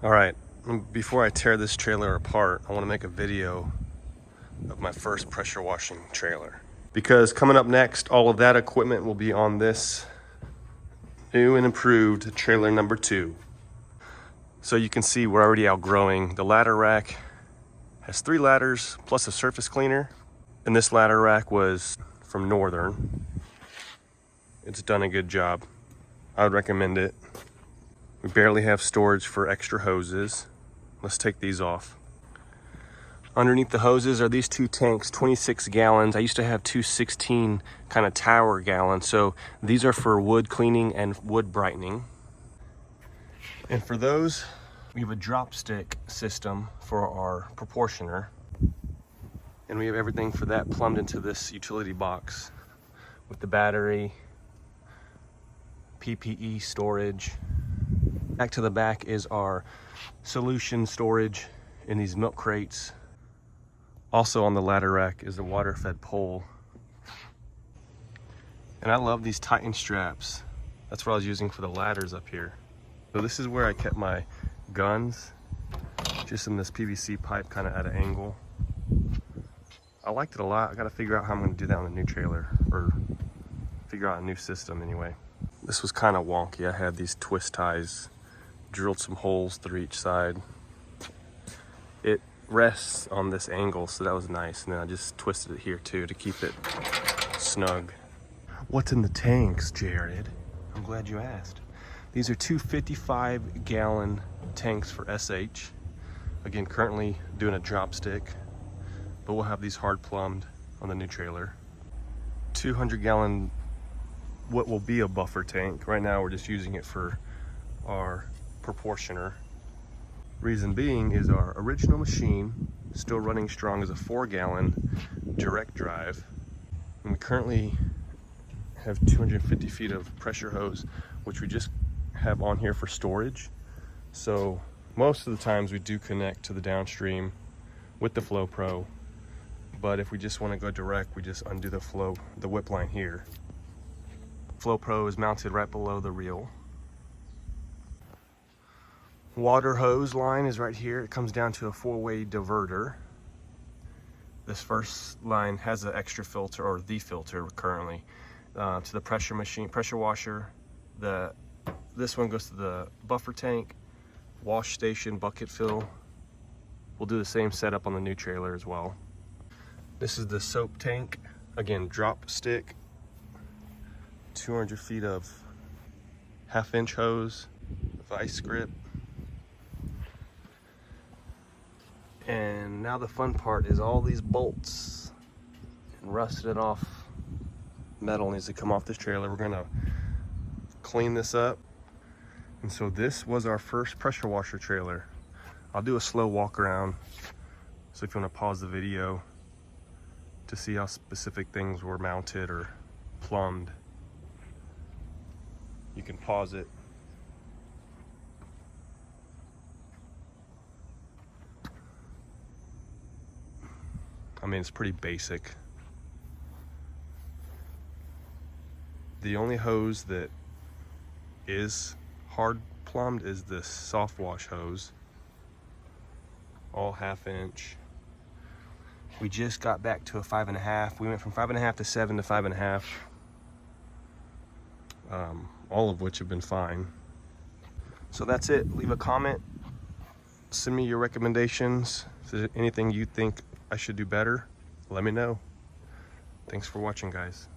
All right, before I tear this trailer apart, I want to make a video of my first pressure washing trailer. Because coming up next, all of that equipment will be on this new and improved trailer number 2. So you can see we're already outgrowing. The ladder rack has 3 ladders plus a surface cleaner. And this ladder rack was from Northern. It's done a good job. I would recommend it. We barely have storage for extra hoses. Let's take these off. Underneath the hoses are these 2 tanks, 26 gallons. I used to have 2 16 kind of tower gallons. So these are for wood cleaning and wood brightening. And for those, we have a drop stick system for our proportioner. And we have everything for that plumbed into this utility box with the battery, PPE storage. Back to the back is our solution storage in these milk crates. Also on the ladder rack is the water fed pole. And I love these Titan straps. That's what I was using for the ladders up here. So this is where I kept my guns, just in this PVC pipe kind of at an angle. I liked it a lot. I gotta figure out how I'm gonna do that on the new trailer, or figure out a new system anyway. This was kind of wonky. I had these twist ties, drilled some holes through each side. It rests on this angle, so that was nice. And then I just twisted it here too to keep it snug. What's in the tanks, Jared? I'm glad you asked. These are 2 55-gallon tanks for SH. Again, currently doing a drop stick, but we'll have these hard plumbed on the new trailer. 200-gallon, what will be a buffer tank. Right now we're just using it for our proportioner. Reason being is our original machine, still running strong, is a 4-gallon direct drive. And we currently have 250 feet of pressure hose, which we just have on here for storage. So most of the times we do connect to the downstream with the Flow Pro. But if we just want to go direct, we just undo the whip line here. Flow Pro is mounted right below the reel. Water hose line is right here. It comes down to a 4-way diverter. This first line has an extra filter, or the filter currently, to the pressure washer. This one goes to the buffer tank, wash station, bucket fill. We'll do the same setup on the new trailer as well. This is the soap tank. Again, drop stick, 200 feet of 1/2-inch hose, vice grip. And now the fun part is all these bolts and rusted off metal needs to come off this trailer. We're gonna clean this up. And so this was our first pressure washer trailer. I'll do a slow walk around. So if you wanna pause the video to see how specific things were mounted or plumbed, you can pause it. I mean, it's pretty basic. The only hose that is hard plumbed is this soft wash hose, all 1/2-inch. We just got back to a 5.5. We went from 5.5 to 7 to 5.5, all of which have been fine. So that's it. Leave a comment, send me your recommendations. If there's anything you think I should do better, let me know. Thanks for watching, guys.